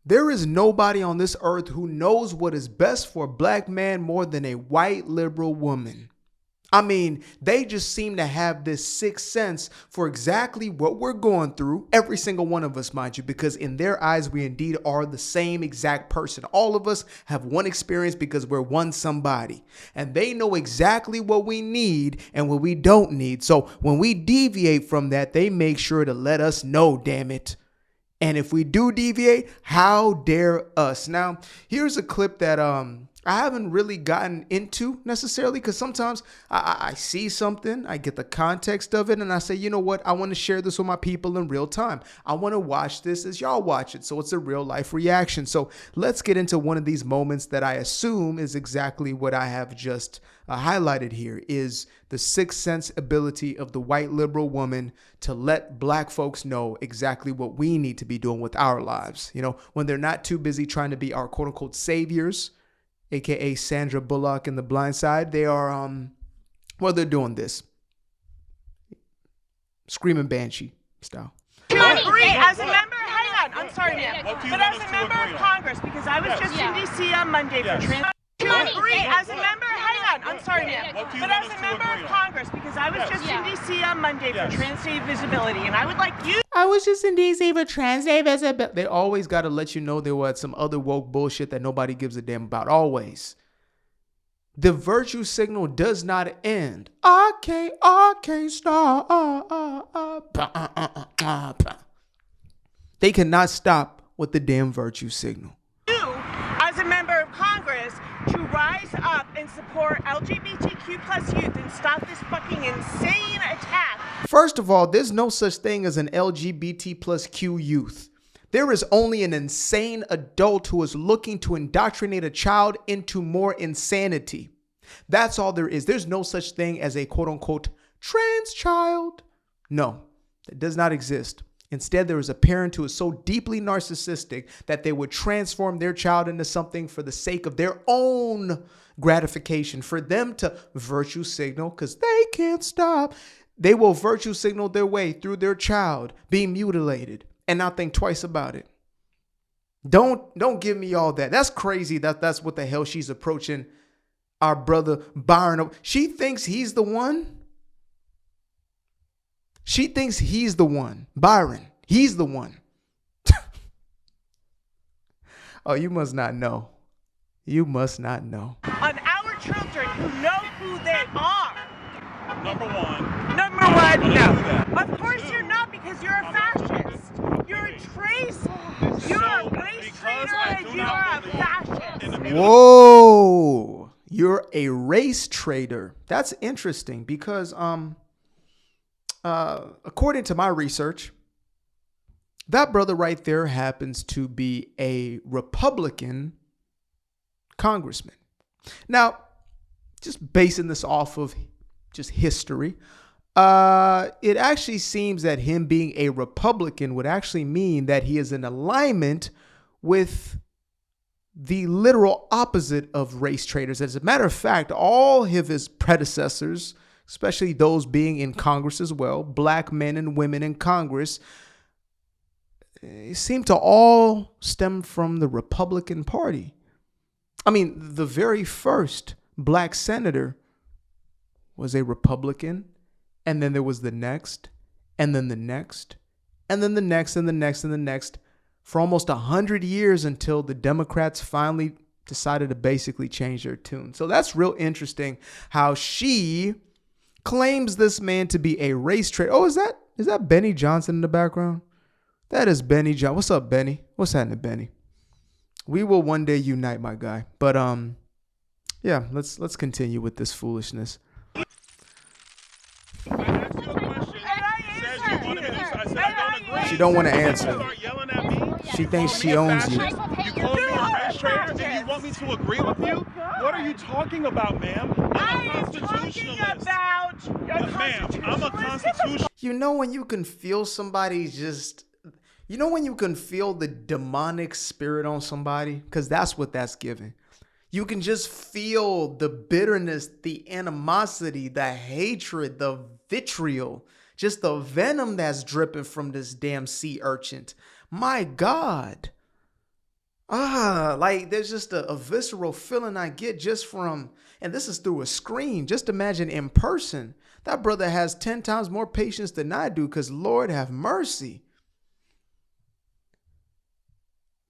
There is nobody on this earth who knows what is best for a black man more than a white liberal woman. I mean, they just seem to have this sixth sense for exactly what we're going through. Every single one of us, mind you, because in their eyes, we indeed are the same exact person. All of us have one experience because we're one somebody. And they know exactly what we need and what we don't need. So when we deviate from that, they make sure to let us know, damn it. And if we do deviate, how dare us? Now, here's a clip that I haven't really gotten into necessarily, because sometimes I see something, I get the context of it, and I say, you know what? I want to share this with my people in real time. I want to watch this as y'all watch it. So it's a real life reaction. So let's get into one of these moments that I assume is exactly what I have just highlighted here, is the sixth sense ability of the white liberal woman to let black folks know exactly what we need to be doing with our lives. You know, when they're not too busy trying to be our quote unquote saviors, aka Sandra Bullock in The Blind Side, they are, well, they're doing this. Screaming Banshee style. Do you agree as a member? Hang on, I'm sorry, ma'am. But as a member of Congress, because I was just in D.C. on Monday for trans. Do you agree as a member? Hang on, I'm sorry, ma'am. But as a member of Congress, because I was just in D.C. on Monday for Trans Day visibility, and I would like you. I was just in D.C. for Trans Day visibility. They always got to let you know there was some other woke bullshit that nobody gives a damn about. Always. The virtue signal does not end. I can't stop. They cannot stop with the damn virtue signal. You, as a member of Congress, to rise up and support LGBTQ plus youth and stop this fucking insane attack. First of all, there's no such thing as an LGBT plus Q youth. There is only an insane adult who is looking to indoctrinate a child into more insanity. That's all there is. There's no such thing as a quote unquote trans child. No, that does not exist. Instead, there is a parent who is so deeply narcissistic that they would transform their child into something for the sake of their own gratification, for them to virtue signal, because they can't stop. They will virtue signal their way through their child being mutilated and not think twice about it. Don't give me all that. That's crazy. That's what the hell she's approaching our brother Byron. She thinks he's the one. She thinks he's the one. Byron, he's the one. Oh, you must not know. You must not know. On our children who know who they are. Number one, no. Of course you're not, because you're a fascist. You're a trace. You're a race traitor and you are a fascist. Whoa. You're a race traitor. That's interesting because, according to my research, that brother right there happens to be a Republican congressman. Now, just basing this off of just history, it actually seems that him being a Republican would actually mean that he is in alignment with the literal opposite of race traitors. As a matter of fact, all of his predecessors, especially those being in Congress as well, black men and women in Congress, seem to all stem from the Republican Party. I mean, the very first black senator was a Republican, and then there was the next, and then the next, and then the next, and the next, and the next, for almost 100 years until the Democrats finally decided to basically change their tune. So that's real interesting how she claims this man to be a race traitor. Oh, is that Benny Johnson in the background? That is Benny Johnson. What's up, Benny? What's happening, Benny? We will one day unite, my guy. But yeah, let's continue with this foolishness. I asked you a question. You said you wanted me to. I said I don't agree. She don't want to answer. You start yelling at me. She thinks she owns you. You called me a race traitor, and you want me to agree with you? What are you talking about, ma'am? I am talking about Ma'am, I'm a constitutionalist. You know when you can feel somebody just... You know when you can feel the demonic spirit on somebody? Because that's what that's giving. You can just feel the bitterness, the animosity, the hatred, the vitriol, just the venom that's dripping from this damn sea urchin. My God. Like there's just a visceral feeling I get just from, and this is through a screen. Just imagine in person. That brother has 10 times more patience than I do, because Lord have mercy.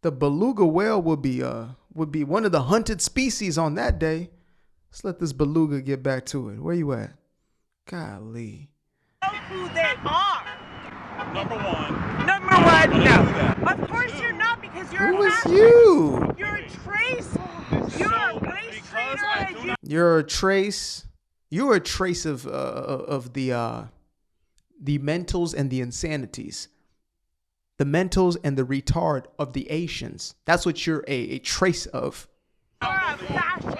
The beluga whale would be one of the hunted species on that day. Let's let this beluga get back to it. Where you at? Golly. Who they are. Number one. Number one, no. Of course you're not, because you're Who a is fascist. you? You're a trace. You're a race traitor. You're a trace. You're a trace of the mentals and the insanities. The mentals and the retard of the Asians. That's what you're a trace of. You're a fascist.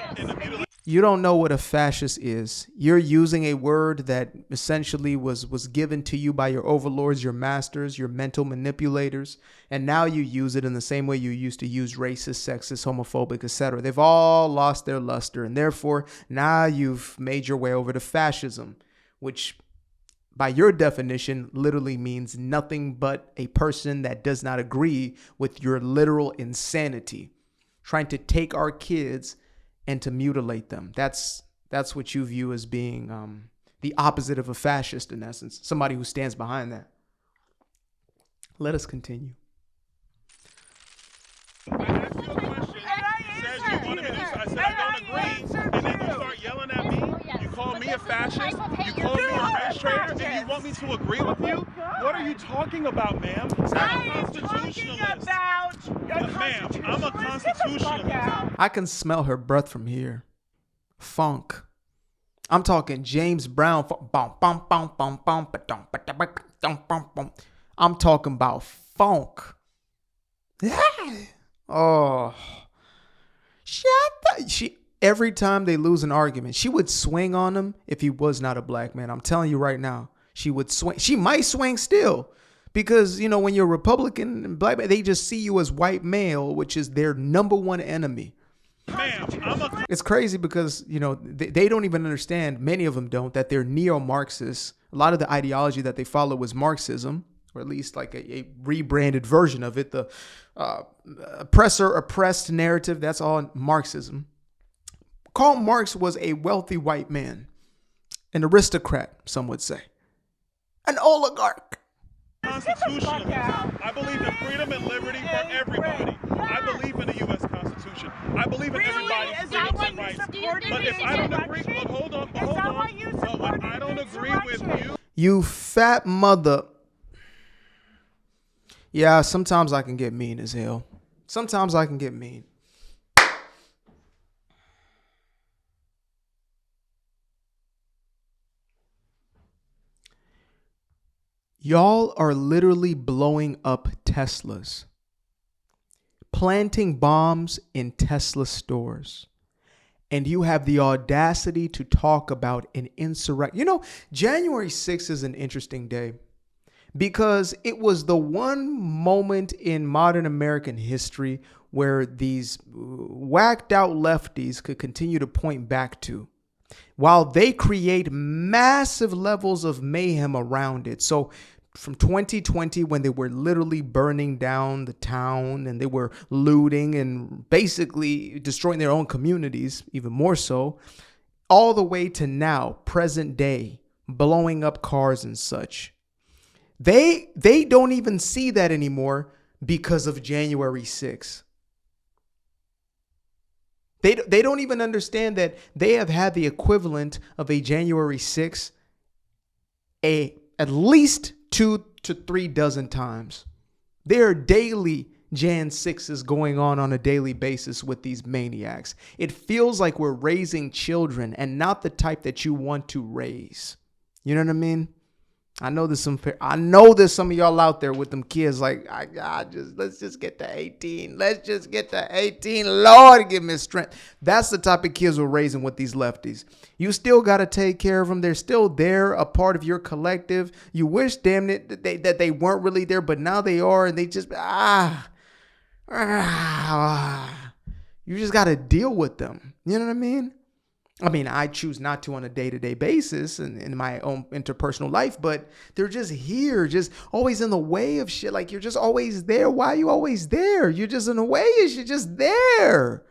You don't know what a fascist is. You're using a word that essentially was given to you by your overlords, your masters, your mental manipulators, and now you use it in the same way you used to use racist, sexist, homophobic, etc. They've all lost their luster, and therefore now you've made your way over to fascism, which by your definition literally means nothing but a person that does not agree with your literal insanity, trying to take our kids and to mutilate them. That's what you view as being the opposite of a fascist, in essence. Somebody who stands behind that. Let us continue. I asked you a question. You said you wanted me to. I said I don't agree. And then you start yelling at me. You call me a fascist. You call me a race traitor. And you want me to agree with you? What are you talking about, ma'am? I'm a constitutionalist. Ma'am, I'm a constitutionalist. I can smell her breath from here. Funk. I'm talking James Brown. I'm talking about funk. Oh. Every time they lose an argument, she would swing on him if he was not a black man. I'm telling you right now. She would swing. She might swing still. Because, you know, when you're Republican and black, they just see you as white male, which is their number one enemy. It's crazy because, you know, they don't even understand, many of them don't, that they're neo-Marxists. A lot of the ideology that they follow is Marxism, or at least like a rebranded version of it. The oppressor-oppressed narrative, that's all Marxism. Karl Marx was a wealthy white man, an aristocrat, some would say, an oligarch. Constitutionalist. I believe in freedom and liberty for everybody. I believe in the U.S. Constitution. I believe in everybody's freedoms and rights. But if I don't agree, look, hold on. But when I don't agree with you, you fat mother. Yeah, sometimes I can get mean as hell. Sometimes I can get mean. Y'all are literally blowing up Teslas, planting bombs in Tesla stores, and you have the audacity to talk about an insurrection. You know, January 6th is an interesting day because it was the one moment in modern American history where these whacked out lefties could continue to point back to, while they create massive levels of mayhem around it. So from 2020, when they were literally burning down the town and they were looting and basically destroying their own communities, even more so, all the way to now, present day, blowing up cars and such. They don't even see that anymore because of January 6th. They don't even understand that they have had the equivalent of a January 6th at least 2 to 3 dozen times. There are daily Jan 6s going on a daily basis with these maniacs. It feels like we're raising children and not the type that you want to raise. You know what I mean? I know there's some of y'all out there with them kids like, let's just get to 18. Let's just get to 18. Lord, give me strength. That's the type of kids we're raising with these lefties. You still got to take care of them. They're still there, a part of your collective. You wish, damn it, that they weren't really there, but now they are, and they just, you just got to deal with them. You know what I mean? I mean, I choose not to on a day-to-day basis and in my own interpersonal life, but they're just here, just always in the way of shit. Like, you're just always there. Why are you always there? You're just in the way. You're just there.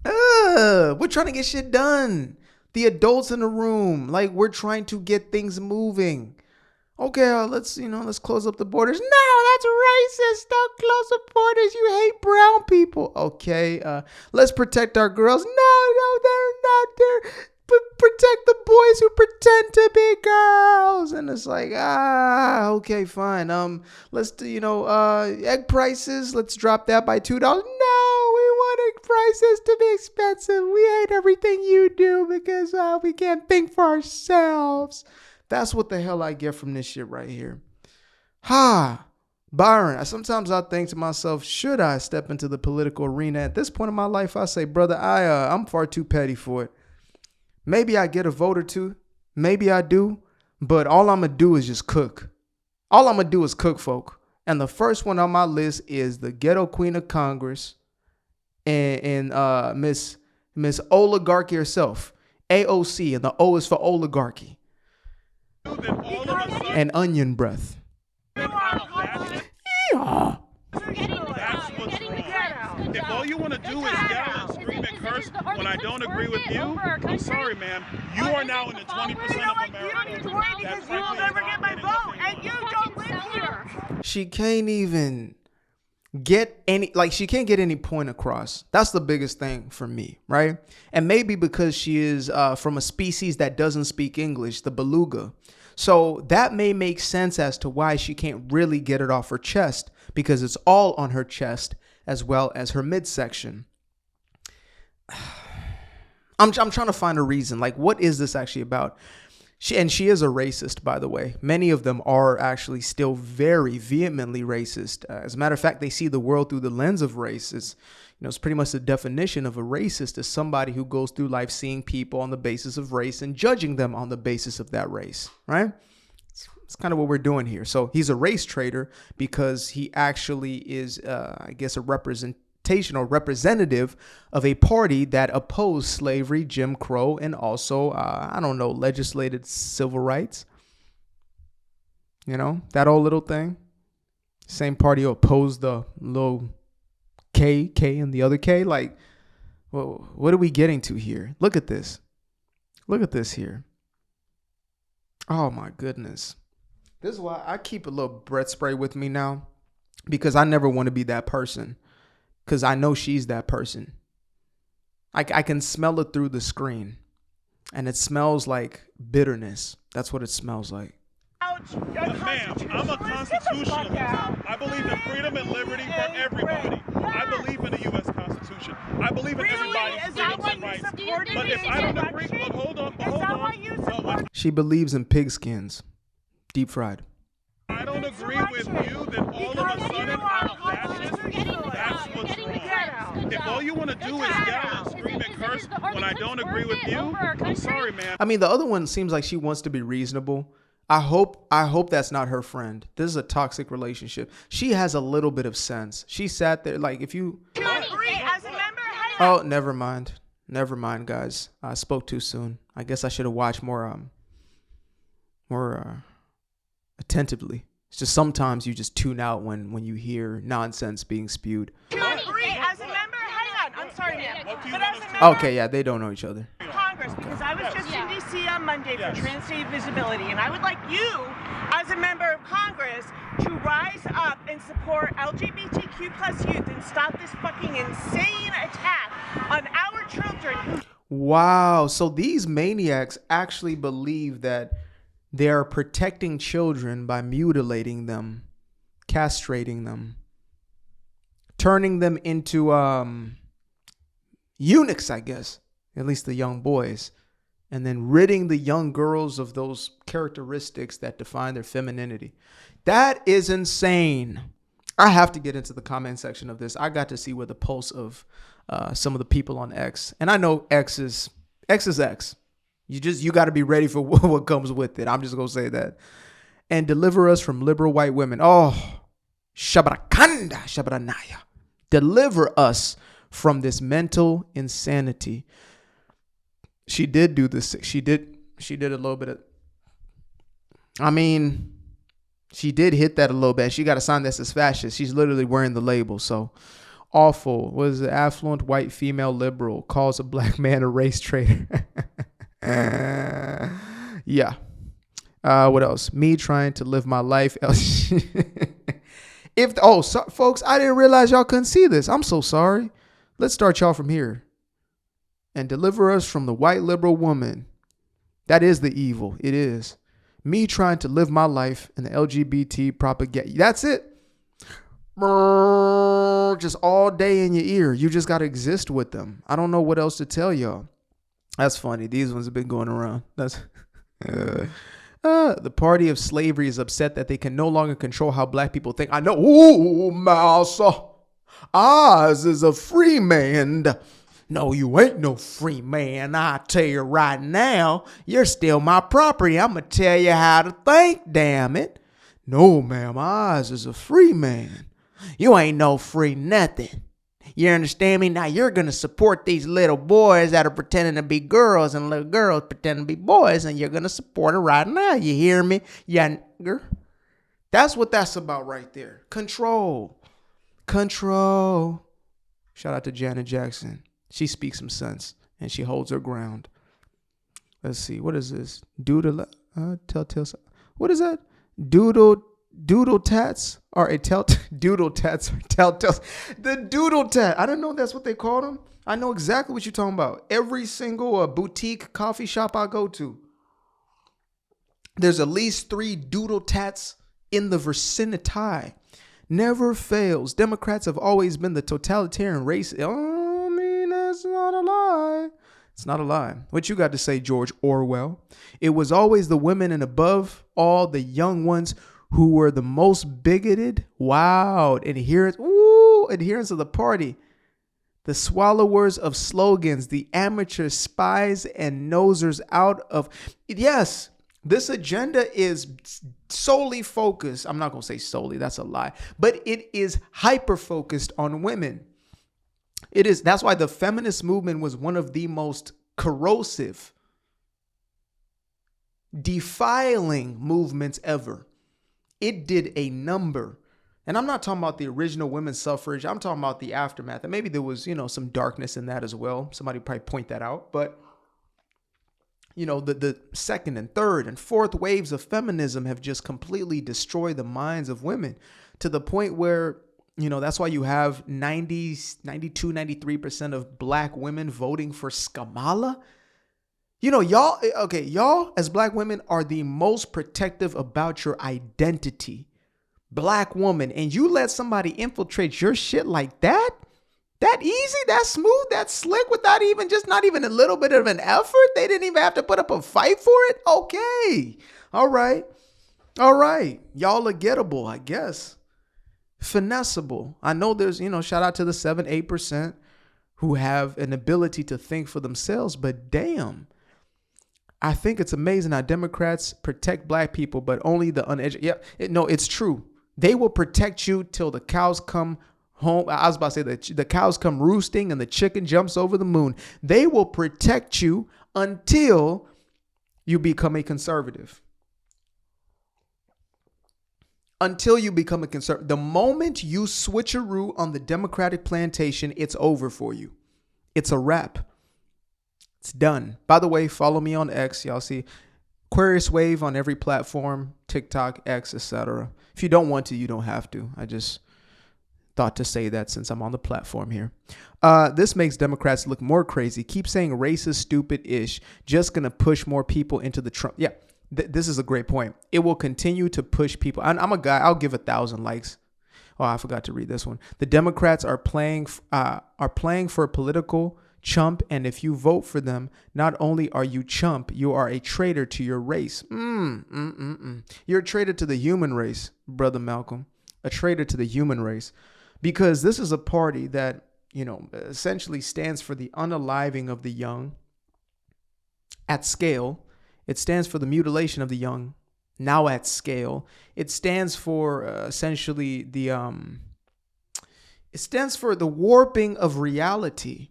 We're trying to get shit done. The adults in the room, like, we're trying to get things moving. Okay, let's close up the borders. No, that's racist. Don't close the borders. You hate brown people. Okay, let's protect our girls. No, they're not there. Protect the boys who pretend to be girls. And it's like, okay, fine. Let's do, egg prices. Let's drop that by $2. No, we want egg prices to be expensive. We hate everything you do because we can't think for ourselves. That's what the hell I get from this shit right here. Byron, sometimes I think to myself, should I step into the political arena? At this point in my life, I say, brother, I'm far too petty for it. Maybe I get a vote or two. Maybe I do. But all I'm going to do is just cook. All I'm going to do is cook, folk. And the first one on my list is the ghetto queen of Congress and Miss Oligarchy herself. AOC, and the O is for oligarchy. And onion breath. Yeah. If all you want to do is yell and scream and curse when I don't agree with you, I'm sorry, ma'am. You are now in the 20% of America. You don't need to worry because you will never get my vote, and you don't live here. She can't even get she can't get any point across. That's the biggest thing for me, right? And maybe because she is from a species that doesn't speak English, the beluga. So that may make sense as to why she can't really get it off her chest, because it's all on her chest as well as her midsection. I'm trying to find a reason. Like, what is this actually about? She is a racist, by the way. Many of them are actually still very vehemently racist. As a matter of fact, they see the world through the lens of race. It's pretty much the definition of a racist is somebody who goes through life seeing people on the basis of race and judging them on the basis of that race, right? It's kind of what we're doing here. So he's a race traitor because he actually is, I guess, a representation or representative of a party that opposed slavery, Jim Crow, and also, legislated civil rights. That old little thing. Same party who opposed the little K and the other K. Like, well, what are we getting to here? Look at this. Look at this here. Oh, my goodness. This is why I keep a little breath spray with me now, because I never want to be that person, because I know she's that person. I can smell it through the screen, and it smells like bitterness. That's what it smells like. Ma'am, I'm a constitutionalist. I believe in freedom and liberty for everybody. I believe in the U.S. Constitution. I believe in everybody's freedoms and rights. But if I don't agree, hold on. She believes in pigskins, deep fried. I don't agree with you, then all of a sudden I'm a fascist. That's what's wrong. If all you want to do is yell and scream and curse when I don't agree with you, I'm sorry, man. I mean, the other one seems like she wants to be reasonable. I hope that's not her friend. This is a toxic relationship. She has a little bit of sense. She sat there like, if you agree as a member. Oh, never mind, guys. I spoke too soon. I guess I should have watched more attentively. It's just sometimes you just tune out when you hear nonsense being spewed. You agree as a member. Hang on, I'm sorry, ma'am. But as a member, Okay, yeah, they don't know each other. Congress, because I was just in D.C. on Monday for Trans-State Visibility, and I would like you, as a member of Congress, to rise up and support LGBTQ plus youth and stop this fucking insane attack on our children. Wow, so these maniacs actually believe that they are protecting children by mutilating them, castrating them, turning them into eunuchs, I guess. At least the young boys, and then ridding the young girls of those characteristics that define their femininity. That is insane. I have to get into the comment section of this. I got to see where the pulse of some of the people on X, and I know X is X. You got to be ready for what comes with it. I'm just gonna say that. And deliver us from liberal white women. Oh, Shabrakanda, Shabranaya. Deliver us from this mental insanity. She did do this. She did a little bit of, I mean, she did hit that a little bit. She got a sign that says fascist. She's literally wearing the label. So awful. What is it? Affluent white female liberal calls a black man a race traitor. Yeah. What else? Me trying to live my life. Folks, I didn't realize y'all couldn't see this. I'm so sorry. Let's start y'all from here. And deliver us from the white liberal woman. That is the evil. It is. Me trying to live my life in the LGBT propaganda. That's it. Just all day in your ear. You just got to exist with them. I don't know what else to tell y'all. That's funny. These ones have been going around. That's the party of slavery is upset that they can no longer control how black people think. I know. Ooh, massa. Oz is a free man. No, you ain't no free man. I tell you right now, you're still my property. I'm going to tell you how to think, damn it. No, ma'am, Oz is a free man. You ain't no free nothing. You understand me? Now you're going to support these little boys that are pretending to be girls and little girls pretending to be boys, and you're going to support it right now. You hear me? Yeah, nigger. That's what that's about right there. Control. Control. Shout out to Janet Jackson. She speaks some sense, and she holds her ground. Let's see. What is this? Doodle. Telltale. What is that? Doodle tats are a doodle tats are telltales. The doodle tat. I didn't know that's what they called them. I know exactly what you're talking about. Every single boutique coffee shop I go to, there's at least 3 doodle tats in the vicinity. Never fails. Democrats have always been the totalitarian race. It's not a lie. It's not a lie. What you got to say, George Orwell? It was always the women and above all the young ones who were the most bigoted, wowed, adherents of the party. The swallowers of slogans, the amateur spies and nosers out of... Yes, this agenda is solely focused. I'm not going to say solely. That's a lie. But it is hyper-focused on women. It is. That's why the feminist movement was one of the most corrosive, defiling movements ever. It did a number. And I'm not talking about the original women's suffrage. I'm talking about the aftermath. And maybe there was, some darkness in that as well. Somebody probably point that out. But, the second and third and fourth waves of feminism have just completely destroyed the minds of women to the point where, that's why you have 92, 93% of black women voting for Skamala. Y'all as black women are the most protective about your identity. Black woman. And you let somebody infiltrate your shit like that? That easy, that smooth, that slick without not even a little bit of an effort? They didn't even have to put up a fight for it? Okay. All right. Y'all are gettable, I guess. Finessable. I know there's, shout out to the 7-8% who have an ability to think for themselves, but damn, I think it's amazing how Democrats protect black people, but only the uneducated. Yeah, it's true. They will protect you till the cows come home. I was about to say that the cows come roosting and the chicken jumps over the moon. They will protect you until you become a conservative. Until you become a conservative. The moment you switcheroo on the Democratic plantation, it's over for you. It's a wrap. It's done. By the way, follow me on X. Y'all see Aquarius Wave on every platform, TikTok, X, etc. If you don't want to, you don't have to. I just thought to say that since I'm on the platform here. This makes Democrats look more crazy. Keep saying racist, stupid-ish. Just going to push more people into the Trump. Yeah. This is a great point. It will continue to push people. I'm a guy. I'll give 1,000 likes. Oh, I forgot to read this one. The Democrats are playing for a political chump, and if you vote for them, not only are you chump, you are a traitor to your race. You're a traitor to the human race, Brother Malcolm. A traitor to the human race, because this is a party that essentially stands for the unaliving of the young at scale. It stands for the mutilation of the young, now at scale. It stands for essentially it stands for the warping of reality,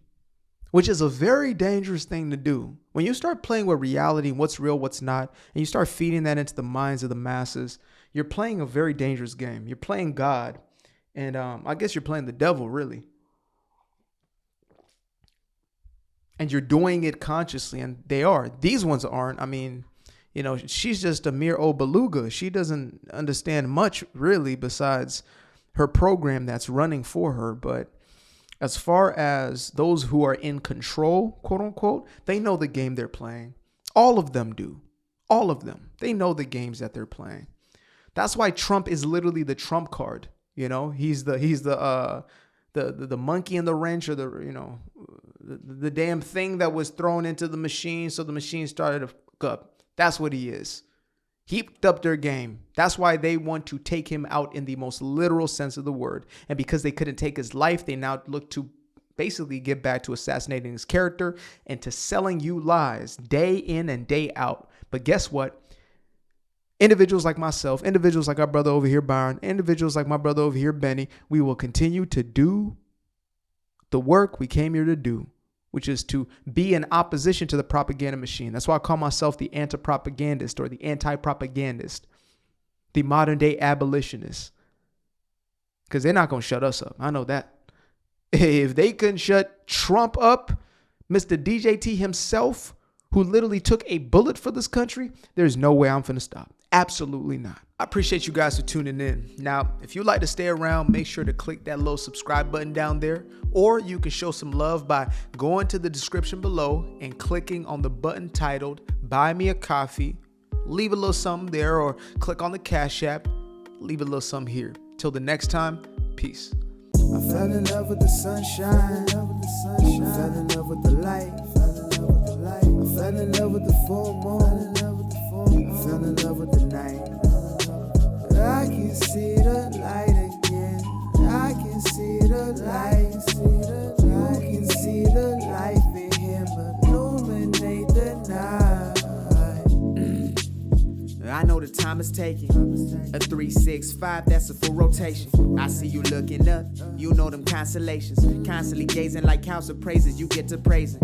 which is a very dangerous thing to do. When you start playing with reality and what's real, what's not, and you start feeding that into the minds of the masses, you're playing a very dangerous game. You're playing God. And I guess you're playing the devil, really. And you're doing it consciously. And they are. These ones aren't. I mean, you know, she's just a mere old beluga. She doesn't understand much, really, besides her program that's running for her. But as far as those who are in control, quote unquote, they know the game they're playing. All of them do. All of them. They know the games that they're playing. That's why Trump is literally the trump card. You know, he's the monkey in the wrench, or the damn thing that was thrown into the machine, so the machine started to fuck up. That's what he is. Heaped up their game. That's why they want to take him out in the most literal sense of the word. And because they couldn't take his life, they now look to basically get back to assassinating his character and to selling you lies day in and day out. But guess what? Individuals like myself, individuals like our brother over here, Byron, individuals like my brother over here, Benny, we will continue to do the work we came here to do, which is to be in opposition to the propaganda machine. That's why I call myself the anti-propagandist, or the anti-propagandist, the modern day abolitionist, because they're not going to shut us up. I know that. If they couldn't shut Trump up, Mr. DJT himself, who literally took a bullet for this country, there's no way I'm finna stop. Absolutely not. I appreciate you guys for tuning in. Now, if you'd like to stay around, make sure to click that little subscribe button down there, or you can show some love by going to the description below and clicking on the button titled Buy Me a Coffee. Leave a little something there, or click on the Cash App. Leave a little something here. Till the next time, peace. I fell in love with the sunshine. I fell in love with the light. I fell in love with the full moon. I fell in love with the night. I can see the light again. I can see the light. You can see the life in him illuminate the night. I know the time is taking. A 3-6-5, that's a full rotation. I see you looking up, you know them constellations. Constantly gazing like house of praises, you get to praising.